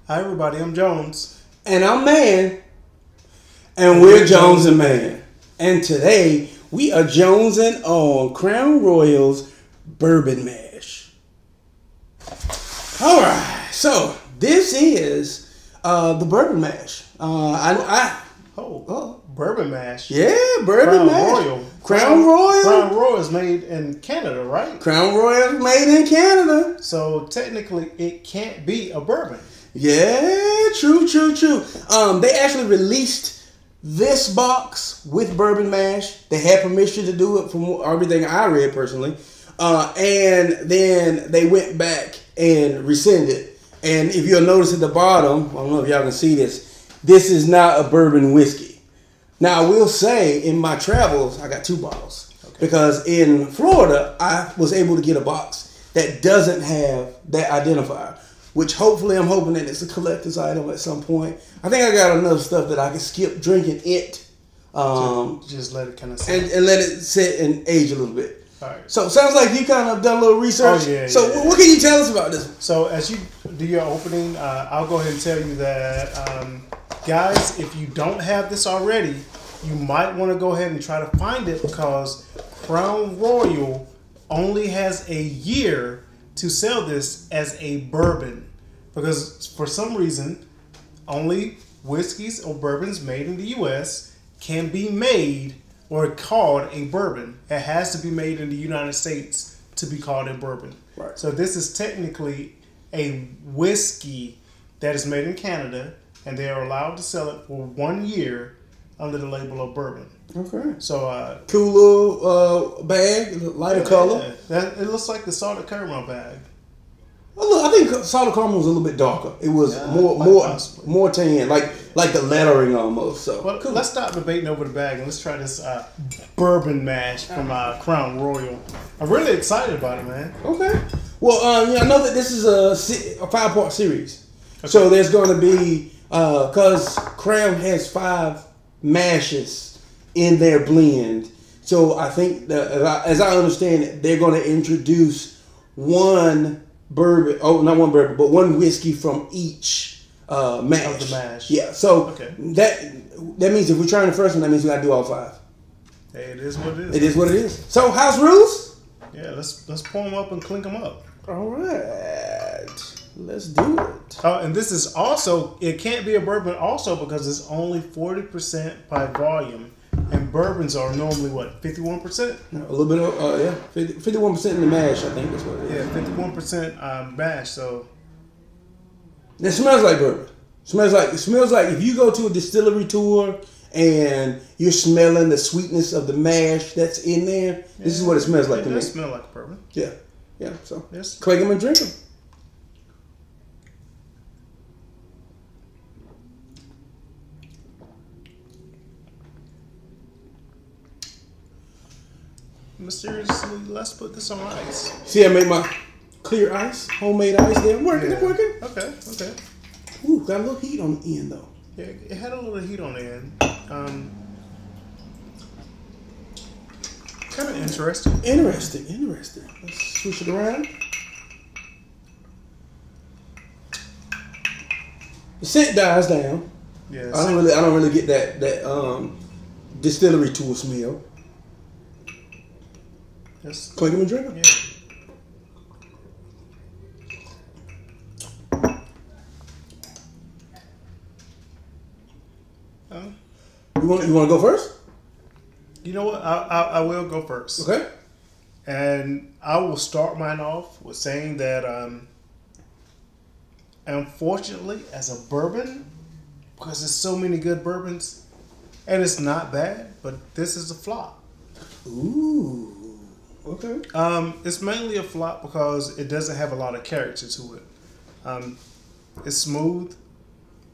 Hi everybody, I'm Jones. And I'm Mann. And we're Jones and Mann. And today we are jonesing on Crown Royal's Bourbon Mash. Alright, so this is the Bourbon Mash. Bourbon Mash. Yeah, Bourbon Mash. Crown Royal. Crown Royal is made in Canada, right? Crown Royal is made in Canada. So technically it can't be a bourbon. Yeah, true. They actually released this box with Bourbon Mash. They had permission to do it from everything I read personally. And then they went back and rescinded. And if you'll notice at the bottom, I don't know if y'all can see this, this is not a bourbon whiskey. Now, I will say, in my travels, I got 2 bottles. Okay. Because in Florida, I was able to get a box that doesn't have that identifier. Which hopefully, I'm hoping that it's a collector's item at some point. I think I got enough stuff that I can skip drinking it. Just let it kind of sit. And let it sit and age a little bit. All right. So, sounds like you kind of done a little research. Oh, yeah. So, what can you tell us about this? So, as you do your opening, I'll go ahead and tell you that, guys, if you don't have this already, you might want to go ahead and try to find it because Crown Royal only has a year to sell this as a bourbon. Because for some reason, only whiskeys or bourbons made in the U.S. can be made or called a bourbon. It has to be made in the United States to be called a bourbon. Right. So this is technically a whiskey that is made in Canada, and they are allowed to sell it for 1 year under the label of bourbon. Okay. So cool little bag, lighter color. It looks like the salted caramel bag. I think salted caramel was a little bit darker. It was more tan, like the lettering almost. So well, cool. Let's stop debating over the bag and let's try this bourbon mash from Crown Royal. I'm really excited about it, man. Okay. Well, I know that this is a 5-part series, okay. So there's going to be because Crown has 5 mashes in their blend. So I think that, as I understand it, they're going to introduce one bourbon. Oh, not one bourbon, but one whiskey from each mash. Of the mash. Yeah. So okay. that means if we're trying the first one, that means we got to do all 5. Hey, it is what it is. It is what it is. So house rules. Yeah, let's pour them up and clink them up. All right. Let's do it. Oh, and this is also, it can't be a bourbon also because it's only 40% by volume. And bourbons are normally, what, 51%? A little bit of, 51% in the mash, I think that's what it is. Yeah, 51% mash, so. It smells like bourbon. It smells like if you go to a distillery tour and you're smelling the sweetness of the mash that's in there, this is what it smells like to me. It does smell like bourbon. Yeah, so yes. clink them and drink them. Mysteriously, let's put this on ice. See, I made my clear ice, homemade ice there. Working. Okay. Ooh, got a little heat on the end though. Yeah, it had a little heat on the end. Kind of interesting. Interesting. Let's switch it around. The scent dies down. Yes. I don't really get that distillery tour smell. Yes. Clink them and drink them. Yeah. You want to go first? You know what? I will go first. Okay. And I will start mine off with saying that unfortunately, as a bourbon, because there's so many good bourbons, and it's not bad, but this is a flop. Ooh. Okay. It's mainly a flop because it doesn't have a lot of character to it. It's smooth,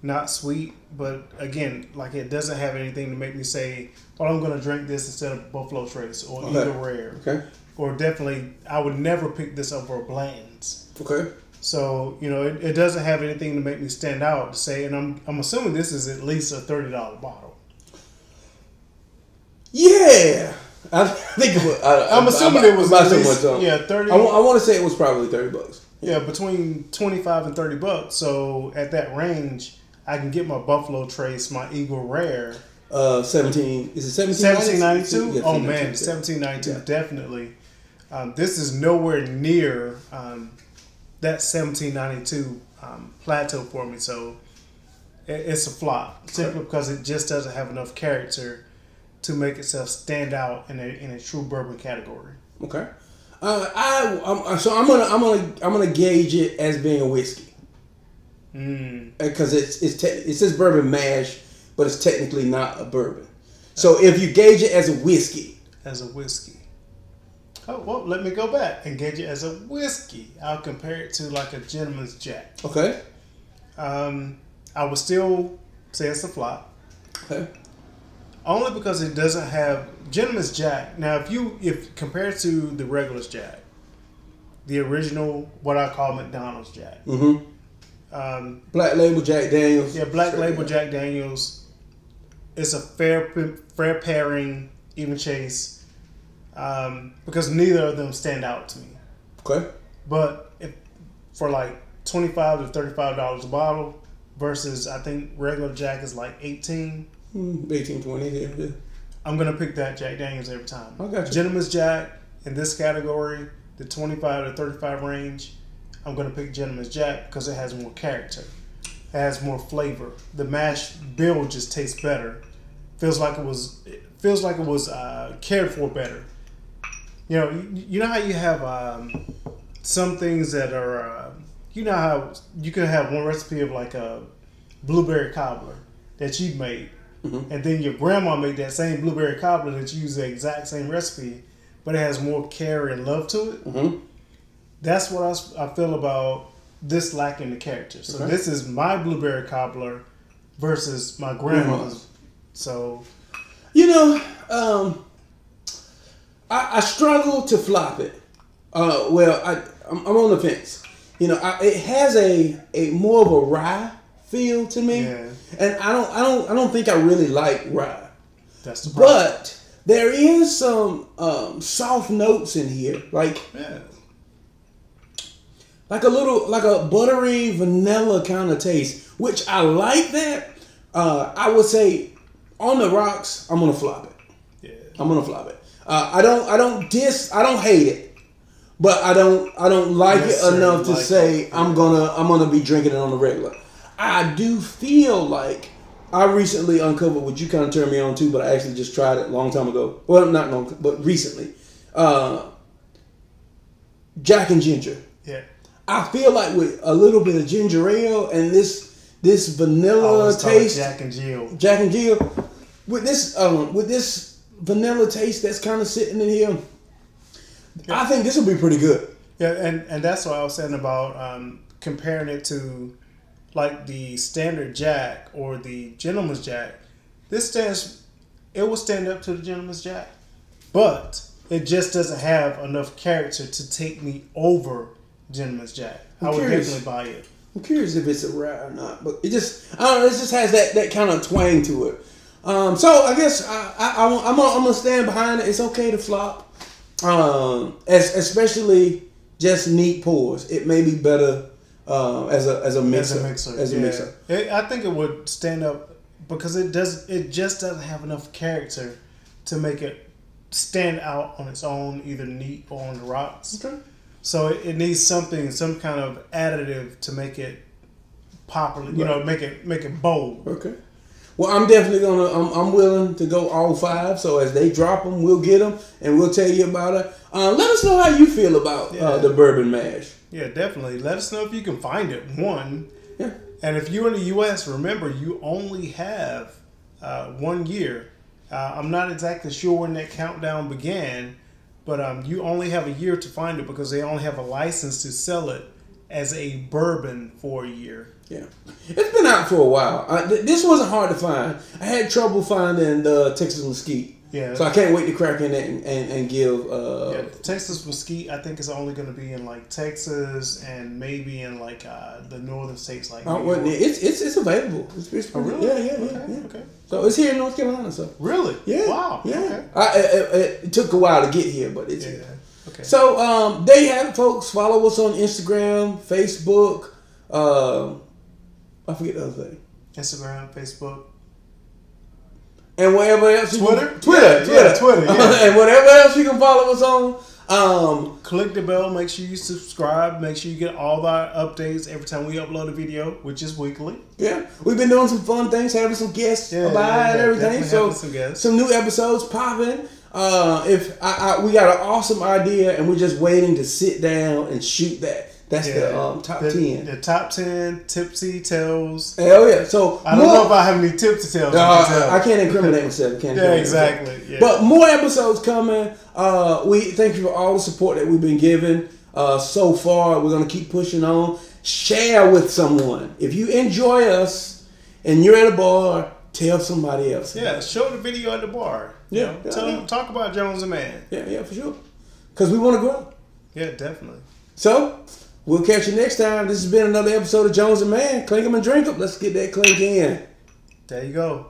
not sweet, but again, like it doesn't have anything to make me say, "Well, I'm going to drink this instead of Buffalo Trace or Eagle Rare." Okay. Or definitely, I would never pick this over Blanton's. Okay. So it doesn't have anything to make me stand out to say, and I'm assuming this is at least a $30 bottle. Yeah. I think it was, I'm assuming it was about at least, so much. yeah, 30. I want to say it was probably $30. Yeah, between $25 and $30. So at that range, I can get my Buffalo Trace, my Eagle Rare. 17. Is it 1792? Yeah, oh man, 1792 definitely. This is nowhere near that 1792 plateau for me. So it's a flop simply because it just doesn't have enough character to make itself stand out in a true bourbon category. Okay. I'm gonna gauge it as being a whiskey. Because it says bourbon mash, but it's technically not a bourbon. So if you gauge it as a whiskey. Oh, well, let me go back and gauge it as a whiskey. I'll compare it to like a Gentleman's Jack. Okay. I would still say it's a flop. Okay. Only because it doesn't have Gentleman's Jack. Now, if compared to the regular Jack, the original, what I call McDonald's Jack. Mm-hmm. Black Label Jack Daniels. Yeah, Black Label Jack Daniels. It's a fair pairing, even chase, because neither of them stand out to me. Okay. But for like $25 to $35 a bottle versus I think regular Jack is like 18. 18, 20, yeah. I'm gonna pick that Jack Daniels every time. I got you. Gentleman's Jack in this category, the 25 to 35 range, I'm gonna pick Gentleman's Jack because it has more character, it has more flavor. The mash bill just tastes better. Feels like it was cared for better. You know how you have some things that are you know how you can have one recipe of like a blueberry cobbler that you made. Mm-hmm. And then your grandma made that same blueberry cobbler that you use the exact same recipe, but it has more care and love to it. Mm-hmm. That's what I feel about this lacking the character. So this is my blueberry cobbler versus my grandma's. Mm-hmm. So, I struggle to flop it. Well, I'm on the fence. It has a more of a rye feel to me, and I don't think I really like rye. That's the problem. But there is some soft notes in here, like a buttery vanilla kind of taste, which I like that. I would say on the rocks, I'm gonna flop it. Yeah, I'm gonna flop it. I don't hate it, but I don't like it enough to say I'm gonna be drinking it on the regular. I do feel like I recently uncovered what you kind of turned me on to, but I actually just tried it a long time ago. Well, not long, but recently. Jack and Ginger. Yeah. I feel like with a little bit of ginger ale and this vanilla taste. Jack and Jill. Jack and Jill. With this vanilla taste that's kind of sitting in here, I think this will be pretty good. Yeah, and that's what I was saying about comparing it to like the standard Jack or the Gentleman's Jack. It will stand up to the Gentleman's Jack, but it just doesn't have enough character to take me over Gentleman's Jack. I would definitely buy it. I'm curious if it's a rye or not, but it just has that kind of twang to it. So I guess I'm gonna stand behind it. It's okay to flop, especially just neat pours. It may be better as a mixer. I think it would stand up because it just doesn't have enough character to make it stand out on its own, either neat or on the rocks. Okay. So it needs some kind of additive to make it popular. Make it bold. Okay. Well, I'm definitely I'm willing to go all five. So as they drop them, we'll get them and we'll tell you about it. Let us know how you feel about the bourbon mash. Yeah, definitely. Let us know if you can find it. Yeah. And if you're in the U.S., remember you only have 1 year. I'm not exactly sure when that countdown began, but you only have a year to find it because they only have a license to sell it as a bourbon for a year. Yeah, it's been out for a while. This wasn't hard to find. I had trouble finding the Texas Mesquite. Yeah. So I can't wait to crack in and give. The Texas Mesquite, I think, is only going to be in like Texas and maybe in like the northern states like. It's available. It's oh, really? Yeah. Okay. So it's here in North Carolina. So really, yeah, wow, yeah. Okay. It took a while to get here, but it's here. Okay. So there you have it, folks. Follow us on Instagram, Facebook. I forget the other thing. Instagram, Facebook. And whatever else. Twitter. Twitter. Yeah. And whatever else you can follow us on. Click the bell. Make sure you subscribe. Make sure you get all our updates every time we upload a video, which is weekly. Yeah, we've been doing some fun things, having some guests and everything. So some new episodes popping. We got an awesome idea, and we're just waiting to sit down and shoot that. That's the top 10. The top 10 tipsy tales. Hell yeah! So I don't know if I have any tipsy tales. I can't incriminate myself. Exactly. Yeah. But more episodes coming. We thank you for all the support that we've been given so far. We're gonna keep pushing on. Share with someone if you enjoy us and you're at a bar. Tell somebody else. Yeah, show the video at the bar. Yeah, tell them, talk about Jones and Mann. Yeah, for sure. Because we want to grow. Yeah, definitely. So we'll catch you next time. This has been another episode of Jones and Mann. Clink 'em and drink 'em. Let's get that clink in. There you go.